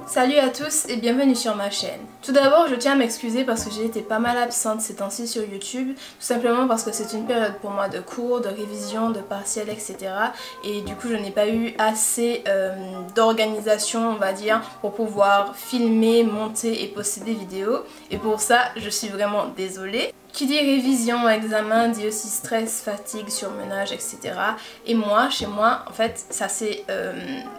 Salut à tous et bienvenue sur ma chaîne. Tout d'abord, je tiens à m'excuser parce que j'ai été pas mal absente ces temps-ci sur YouTube, tout simplement parce que c'est une période pour moi de cours, de révision, de partiels, etc. Et du coup, je n'ai pas eu assez d'organisation, on va dire, pour pouvoir filmer, monter et poster des vidéos. Et pour ça, je suis vraiment désolée. Qui dit révision, examen, dit aussi stress, fatigue, surmenage, etc. Et moi, chez moi, en fait, ça s'est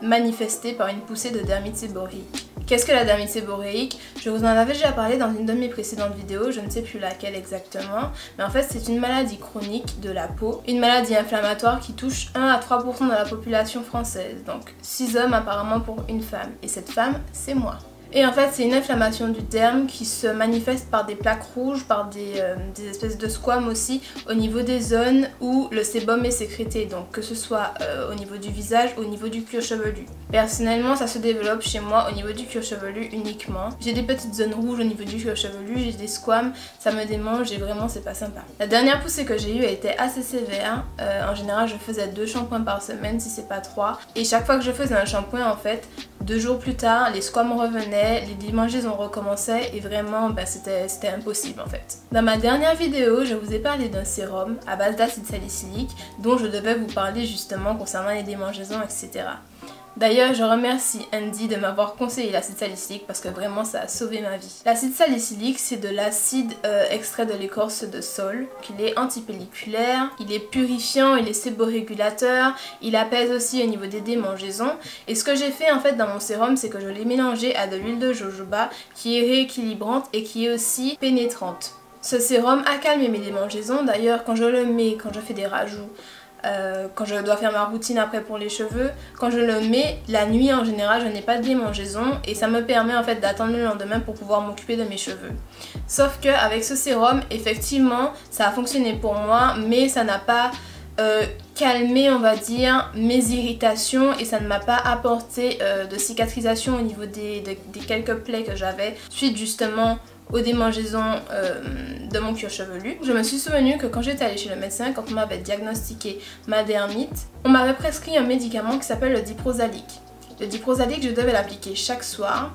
manifesté par une poussée de dermite séborrhéique. Qu'est-ce que la dermite séborrhéique? Je vous en avais déjà parlé dans une de mes précédentes vidéos, je ne sais plus laquelle exactement. Mais en fait, c'est une maladie chronique de la peau, une maladie inflammatoire qui touche 1 à 3% de la population française. Donc 6 hommes apparemment pour une femme. Et cette femme, c'est moi. Et en fait, c'est une inflammation du derme qui se manifeste par des plaques rouges, par des espèces de squames aussi, au niveau des zones où le sébum est sécrété, donc que ce soit au niveau du visage, au niveau du cuir chevelu. Personnellement, ça se développe chez moi au niveau du cuir chevelu uniquement. J'ai des petites zones rouges au niveau du cuir chevelu, j'ai des squames, ça me démange et vraiment c'est pas sympa. La dernière poussée que j'ai eue a été assez sévère. En général, je faisais 2 shampoings par semaine, si c'est pas 3. Et chaque fois que je faisais un shampoing, en fait, 2 jours plus tard, les squames revenaient, les démangeaisons recommençaient et vraiment c'était impossible en fait. Dans ma dernière vidéo, je vous ai parlé d'un sérum à base d'acide salicylique dont je devais vous parler justement concernant les démangeaisons, etc. D'ailleurs, je remercie Andy de m'avoir conseillé l'acide salicylique parce que vraiment ça a sauvé ma vie. L'acide salicylique, c'est de l'acide extrait de l'écorce de saule. Il est antipelliculaire, il est purifiant, il est séborégulateur, il apaise aussi au niveau des démangeaisons. Et ce que j'ai fait en fait dans mon sérum, c'est que je l'ai mélangé à de l'huile de jojoba qui est rééquilibrante et qui est aussi pénétrante. Ce sérum a calmé mes démangeaisons. D'ailleurs, quand je le mets, quand je fais des rajouts, quand je dois faire ma routine après pour les cheveux, quand je le mets la nuit en général, je n'ai pas de démangeaison et ça me permet en fait d'attendre le lendemain pour pouvoir m'occuper de mes cheveux. Sauf que avec ce sérum, effectivement, ça a fonctionné pour moi, mais ça n'a pas calmé, on va dire, mes irritations et ça ne m'a pas apporté de cicatrisation au niveau des quelques plaies que j'avais suite justement aux démangeaisons de mon cuir chevelu. Je me suis souvenu que quand j'étais allée chez le médecin, quand on m'avait diagnostiqué ma dermite, on m'avait prescrit un médicament qui s'appelle le diprosalic. Le diprosalic, je devais l'appliquer chaque soir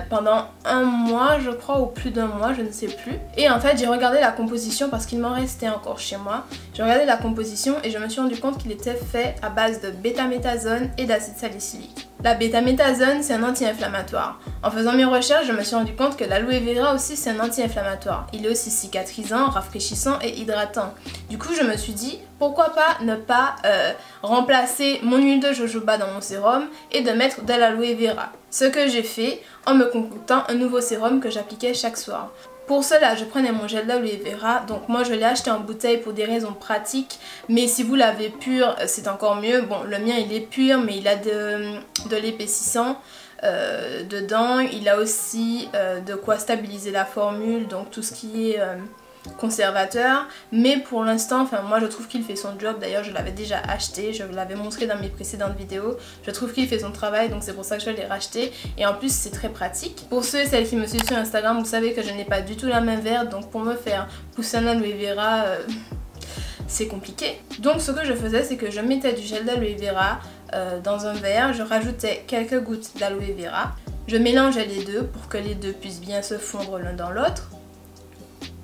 pendant 1 mois je crois, ou plus d'1 mois, je ne sais plus. Et en fait j'ai regardé la composition parce qu'il m'en restait encore chez moi. J'ai regardé la composition et je me suis rendu compte qu'il était fait à base de bêta-méthasone et d'acide salicylique. La bêta-méthasone, c'est un anti-inflammatoire. En faisant mes recherches, je me suis rendu compte que l'aloe vera aussi c'est un anti-inflammatoire. Il est aussi cicatrisant, rafraîchissant et hydratant. Du coup je me suis dit pourquoi pas ne pas remplacer mon huile de jojoba dans mon sérum et de mettre de l'aloe vera. Ce que j'ai fait en me concoctant un nouveau sérum que j'appliquais chaque soir. Pour cela, je prenais mon gel d'aloe vera, donc moi je l'ai acheté en bouteille pour des raisons pratiques, mais si vous l'avez pur, c'est encore mieux. Bon, le mien il est pur, mais il a de l'épaississant dedans, il a aussi de quoi stabiliser la formule, donc tout ce qui est conservateur, mais pour l'instant, enfin moi je trouve qu'il fait son job. D'ailleurs je l'avais déjà acheté, je l'avais montré dans mes précédentes vidéos, je trouve qu'il fait son travail, donc c'est pour ça que je l'ai racheté et en plus c'est très pratique. Pour ceux et celles qui me suivent sur Instagram, vous savez que je n'ai pas du tout la main verte, donc pour me faire pousser un aloe vera c'est compliqué. Donc ce que je faisais, c'est que je mettais du gel d'aloe vera dans un verre, je rajoutais quelques gouttes d'aloe vera, je mélangeais les deux pour que les deux puissent bien se fondre l'un dans l'autre.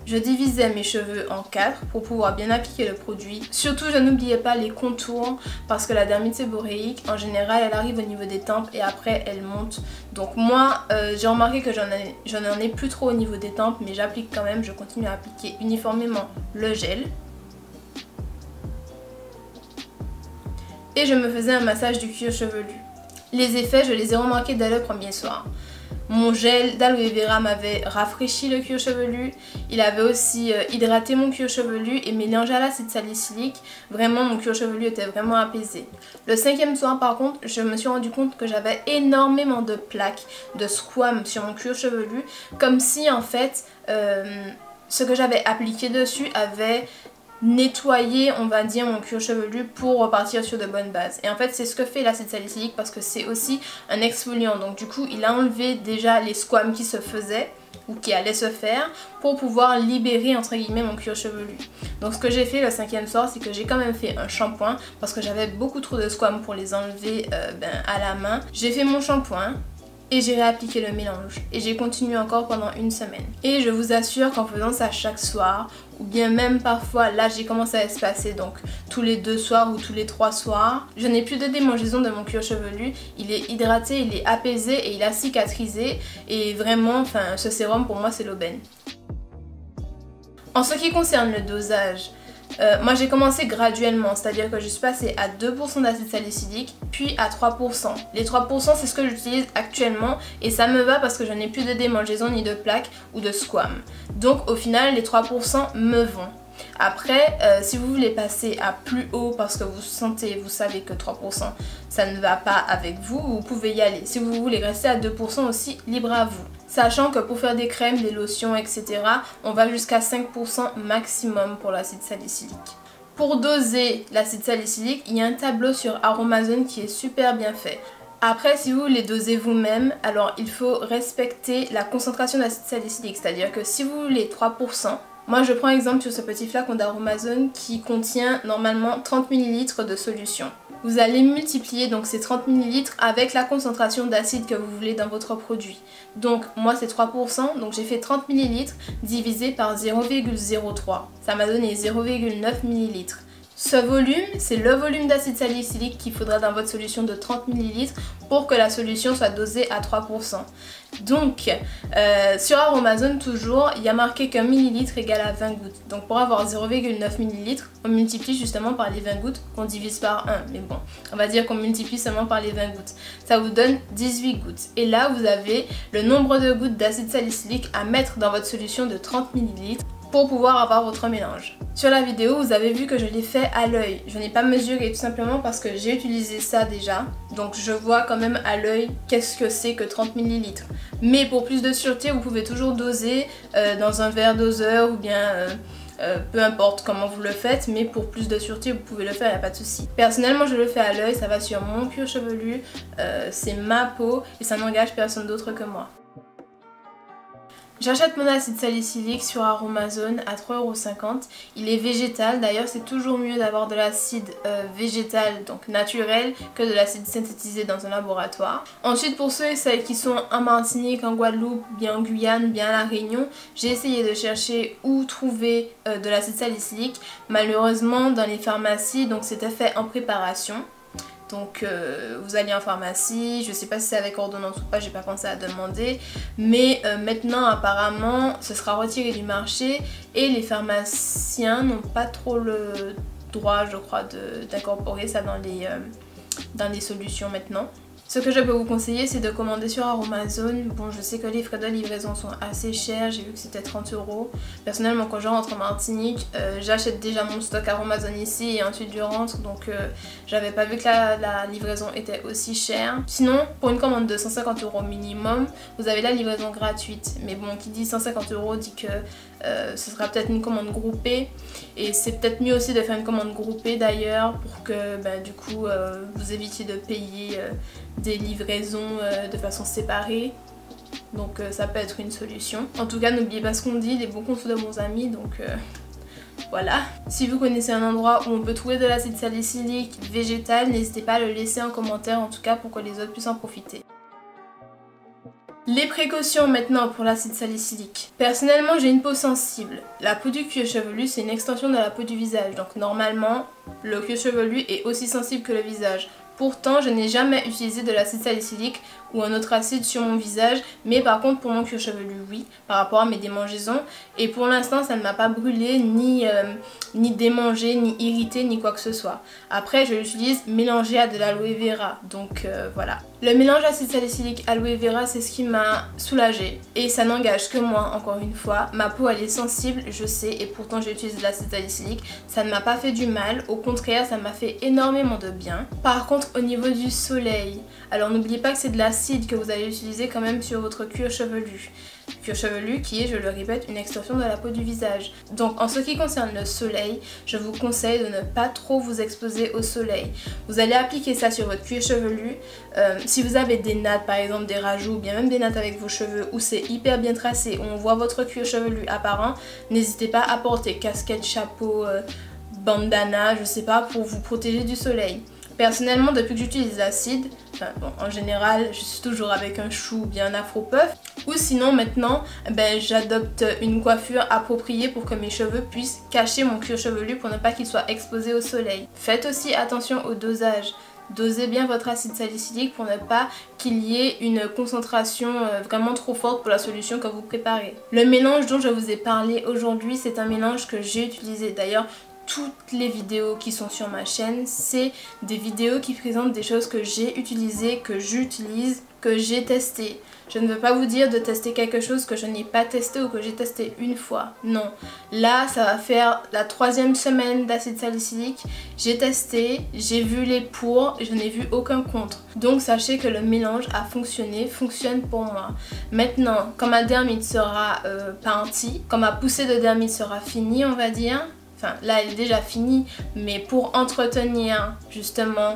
Je divisais mes cheveux en 4 pour pouvoir bien appliquer le produit. Surtout, je n'oubliais pas les contours parce que la dermite séborrhéique, en général, elle arrive au niveau des tempes et après, elle monte. Donc moi, j'ai remarqué que j'en ai plus trop au niveau des tempes, mais j'applique quand même, je continue à appliquer uniformément le gel. Et je me faisais un massage du cuir chevelu. Les effets, je les ai remarqués dès le premier soir. Mon gel d'aloe vera m'avait rafraîchi le cuir chevelu, il avait aussi hydraté mon cuir chevelu et mélangé à l'acide salicylique, vraiment mon cuir chevelu était vraiment apaisé. Le 5e soir par contre, je me suis rendu compte que j'avais énormément de plaques, de squames sur mon cuir chevelu, comme si en fait ce que j'avais appliqué dessus avait nettoyer, on va dire, mon cuir chevelu pour repartir sur de bonnes bases. Et en fait c'est ce que fait l'acide salicylique parce que c'est aussi un exfoliant, donc du coup il a enlevé déjà les squames qui se faisaient ou qui allaient se faire pour pouvoir libérer entre guillemets mon cuir chevelu. Donc ce que j'ai fait le 5e soir, c'est que j'ai quand même fait un shampoing parce que j'avais beaucoup trop de squames pour les enlever à la main. J'ai fait mon shampoing. et j'ai réappliqué le mélange et j'ai continué encore pendant une semaine. Et je vous assure qu'en faisant ça chaque soir, ou bien même parfois, là j'ai commencé à espacer, donc tous les 2 soirs ou tous les 3 soirs, je n'ai plus de démangeaison de mon cuir chevelu, il est hydraté, il est apaisé et il a cicatrisé et vraiment, enfin ce sérum pour moi c'est l'aubaine. En ce qui concerne le dosage, moi j'ai commencé graduellement, c'est-à-dire que je suis passée à 2% d'acide salicylique puis à 3%. Les 3% c'est ce que j'utilise actuellement et ça me va parce que je n'ai plus de démangeaison ni de plaques ou de squam. Donc au final les 3% me vont. Après, si vous voulez passer à plus haut parce que vous savez que 3% ça ne va pas avec vous, vous pouvez y aller. Si vous voulez rester à 2% aussi, libre à vous. Sachant que pour faire des crèmes, des lotions, etc., on va jusqu'à 5% maximum pour l'acide salicylique. Pour doser l'acide salicylique, il y a un tableau sur Aromazone qui est super bien fait. Après, si vous voulez doser vous-même, alors il faut respecter la concentration d'acide salicylique. C'est-à-dire que si vous voulez 3%, moi je prends exemple sur ce petit flacon d'Aromazone qui contient normalement 30 ml de solution. Vous allez multiplier donc ces 30 ml avec la concentration d'acide que vous voulez dans votre produit. Donc moi c'est 3%, donc j'ai fait 30 ml divisé par 0,03. Ça m'a donné 0,9 ml. Ce volume, c'est le volume d'acide salicylique qu'il faudra dans votre solution de 30 ml pour que la solution soit dosée à 3%. Donc, sur Aromazone toujours, il y a marqué qu'un millilitre égale à 20 gouttes. Donc pour avoir 0,9 ml, on multiplie justement par les 20 gouttes qu'on divise par 1. Mais bon, on va dire qu'on multiplie seulement par les 20 gouttes. Ça vous donne 18 gouttes. Et là, vous avez le nombre de gouttes d'acide salicylique à mettre dans votre solution de 30 ml. Pour pouvoir avoir votre mélange. Sur la vidéo, vous avez vu que je l'ai fait à l'œil. Je n'ai pas mesuré tout simplement parce que j'ai utilisé ça déjà. Donc je vois quand même à l'œil qu'est-ce que c'est que 30 ml. Mais pour plus de sûreté, vous pouvez toujours doser dans un verre doseur ou bien peu importe comment vous le faites, mais pour plus de sûreté, vous pouvez le faire, il n'y a pas de souci. Personnellement, je le fais à l'œil, ça va sur mon cuir chevelu, c'est ma peau et ça n'engage personne d'autre que moi. J'achète mon acide salicylique sur Aromazone à 3,50 €. Il est végétal, d'ailleurs c'est toujours mieux d'avoir de l'acide végétal, donc naturel, que de l'acide synthétisé dans un laboratoire. Ensuite pour ceux et celles qui sont en Martinique, en Guadeloupe, bien en Guyane, bien à La Réunion, j'ai essayé de chercher où trouver de l'acide salicylique. Malheureusement dans les pharmacies, donc c'était fait en préparation. Donc vous allez en pharmacie, je sais pas si c'est avec ordonnance ou pas, j'ai pas pensé à demander. Mais maintenant apparemment ce sera retiré du marché et les pharmaciens n'ont pas trop le droit je crois d'incorporer ça dans les solutions maintenant. Ce que je peux vous conseiller c'est de commander sur Aromazone. Bon je sais que les frais de livraison sont assez chers, j'ai vu que c'était 30 €. Personnellement quand je rentre en Martinique, j'achète déjà mon stock Aromazone ici et ensuite je rentre. Donc j'avais pas vu que la livraison était aussi chère. Sinon pour une commande de 150 € minimum, vous avez la livraison gratuite. Mais bon qui dit 150 € dit que ce sera peut-être une commande groupée. Et c'est peut-être mieux aussi de faire une commande groupée d'ailleurs pour que du coup vous évitiez de payer des livraisons de façon séparée. Donc ça peut être une solution. En tout cas n'oubliez pas ce qu'on dit, les bons conseils de bons amis, donc voilà. Si vous connaissez un endroit où on peut trouver de l'acide salicylique végétal, n'hésitez pas à le laisser en commentaire en tout cas pour que les autres puissent en profiter. Les précautions maintenant pour l'acide salicylique. Personnellement j'ai une peau sensible. La peau du cuir chevelu c'est une extension de la peau du visage, donc normalement le cuir chevelu est aussi sensible que le visage. Pourtant, je n'ai jamais utilisé de l'acide salicylique ou un autre acide sur mon visage, mais par contre pour mon cuir chevelu, oui, par rapport à mes démangeaisons. Et pour l'instant, ça ne m'a pas brûlé, ni démangé, ni irrité, ni quoi que ce soit. Après, je l'utilise mélangé à de l'aloe vera, donc voilà. Le mélange acide salicylique aloe vera, c'est ce qui m'a soulagée. Et ça n'engage que moi, encore une fois. Ma peau, elle est sensible, je sais, et pourtant j'ai utilisé de l'acide salicylique. Ça ne m'a pas fait du mal, au contraire, ça m'a fait énormément de bien. Par contre, au niveau du soleil, alors n'oubliez pas que c'est de l'acide que vous allez utiliser quand même sur votre cuir chevelu. Cuir chevelu qui est, je le répète, une extension de la peau du visage. Donc en ce qui concerne le soleil, je vous conseille de ne pas trop vous exposer au soleil. Vous allez appliquer ça sur votre cuir chevelu. Si vous avez des nattes par exemple, des rajouts, ou bien même des nattes avec vos cheveux où c'est hyper bien tracé, où on voit votre cuir chevelu apparent, n'hésitez pas à porter casquette, chapeau, bandana, je sais pas, pour vous protéger du soleil. Personnellement, depuis que j'utilise l'acide, en général, je suis toujours avec un chou ou bien un afro puff. Ou sinon maintenant, j'adopte une coiffure appropriée pour que mes cheveux puissent cacher mon cuir chevelu pour ne pas qu'il soit exposé au soleil. Faites aussi attention au dosage. Dosez bien votre acide salicylique pour ne pas qu'il y ait une concentration vraiment trop forte pour la solution que vous préparez. Le mélange dont je vous ai parlé aujourd'hui, c'est un mélange que j'ai utilisé. D'ailleurs, toutes les vidéos qui sont sur ma chaîne, c'est des vidéos qui présentent des choses que j'ai utilisées, que j'utilise, que j'ai testé. Je ne veux pas vous dire de tester quelque chose que je n'ai pas testé ou que j'ai testé une fois. Non. Là, ça va faire la 3e semaine d'acide salicylique. J'ai testé, j'ai vu les pour et je n'ai vu aucun contre. Donc sachez que le mélange a fonctionné, fonctionne pour moi. Maintenant, quand ma dermite sera partie, quand ma poussée de dermite sera finie, on va dire, enfin là elle est déjà finie, mais pour entretenir justement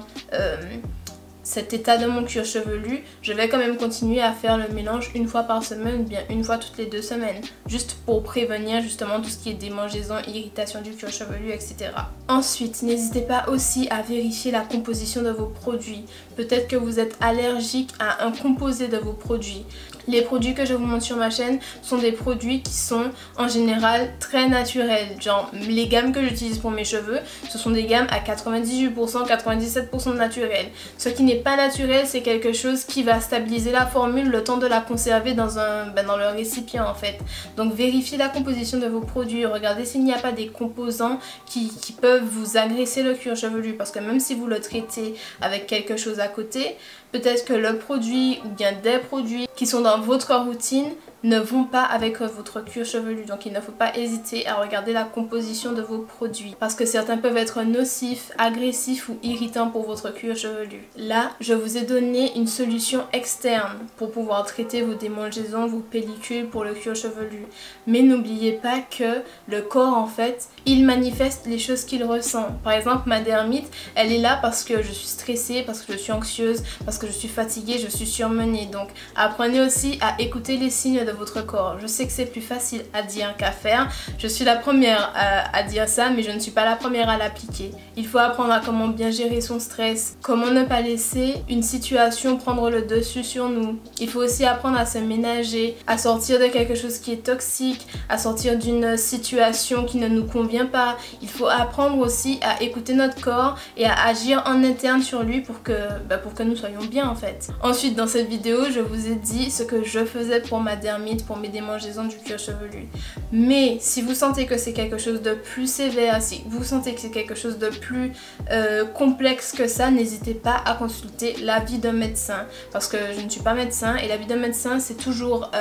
cet état de mon cuir chevelu, je vais quand même continuer à faire le mélange une fois par semaine ou bien une fois toutes les 2 semaines, juste pour prévenir justement tout ce qui est démangeaison, irritation du cuir chevelu, etc. Ensuite, n'hésitez pas aussi à vérifier la composition de vos produits. Peut-être que vous êtes allergique à un composé de vos produits. Les produits que je vous montre sur ma chaîne sont des produits qui sont en général très naturels. Genre les gammes que j'utilise pour mes cheveux, ce sont des gammes à 98%, 97% naturels. Ce qui n'est pas naturel, c'est quelque chose qui va stabiliser la formule le temps de la conserver dans le récipient en fait. Donc vérifiez la composition de vos produits, regardez s'il n'y a pas des composants qui peuvent vous agresser le cuir chevelu, parce que même si vous le traitez avec quelque chose à côté, peut-être que le produit ou bien des produits qui sont dans votre routine ne vont pas avec votre cuir chevelu. Donc il ne faut pas hésiter à regarder la composition de vos produits, parce que certains peuvent être nocifs, agressifs ou irritants pour votre cuir chevelu. Là, je vous ai donné une solution externe pour pouvoir traiter vos démangeaisons, vos pellicules pour le cuir chevelu. Mais n'oubliez pas que le corps en fait, il manifeste les choses qu'il ressent. Par exemple, ma dermite, elle est là parce que je suis stressée, parce que je suis anxieuse, parce que je suis fatiguée, je suis surmenée. Donc apprenez aussi à écouter les signes de votre corps. Je sais que c'est plus facile à dire qu'à faire. Je suis la première à dire ça, mais je ne suis pas la première à l'appliquer. Il faut apprendre à comment bien gérer son stress, comment ne pas laisser une situation prendre le dessus sur nous. Il faut aussi apprendre à se ménager, à sortir de quelque chose qui est toxique, à sortir d'une situation qui ne nous convient pas. Il faut apprendre aussi à écouter notre corps et à agir en interne sur lui pour que nous soyons bien en fait. Ensuite, dans cette vidéo, je vous ai dit ce que je faisais pour ma dermite, pour mes démangeaisons du cuir chevelu. Mais si vous sentez que c'est quelque chose de plus sévère, si vous sentez que c'est quelque chose de plus complexe que ça, n'hésitez pas à consulter l'avis d'un médecin, parce que je ne suis pas médecin et l'avis d'un médecin c'est toujours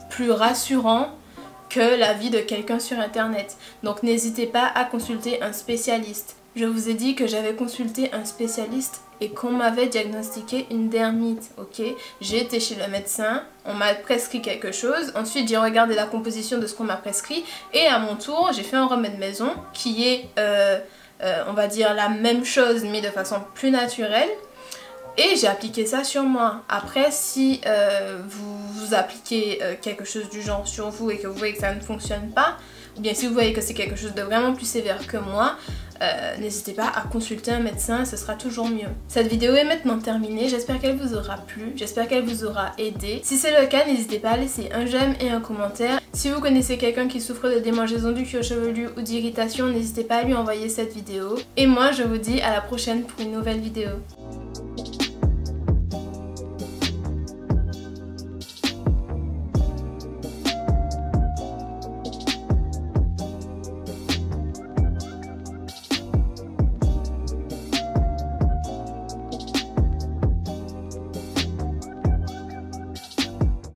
plus rassurant que l'avis de quelqu'un sur internet. Donc n'hésitez pas à consulter un spécialiste. Je vous ai dit que j'avais consulté un spécialiste et qu'on m'avait diagnostiqué une dermite, ok? J'ai été chez le médecin, on m'a prescrit quelque chose, ensuite j'ai regardé la composition de ce qu'on m'a prescrit et à mon tour j'ai fait un remède maison qui est, on va dire, la même chose mais de façon plus naturelle. Et j'ai appliqué ça sur moi. Après, si vous appliquez quelque chose du genre sur vous et que vous voyez que ça ne fonctionne pas, ou bien si vous voyez que c'est quelque chose de vraiment plus sévère que moi, n'hésitez pas à consulter un médecin, ce sera toujours mieux. Cette vidéo est maintenant terminée, j'espère qu'elle vous aura plu, j'espère qu'elle vous aura aidé. Si c'est le cas, n'hésitez pas à laisser un j'aime et un commentaire. Si vous connaissez quelqu'un qui souffre de démangeaison du cuir chevelu ou d'irritation, n'hésitez pas à lui envoyer cette vidéo. Et moi, je vous dis à la prochaine pour une nouvelle vidéo.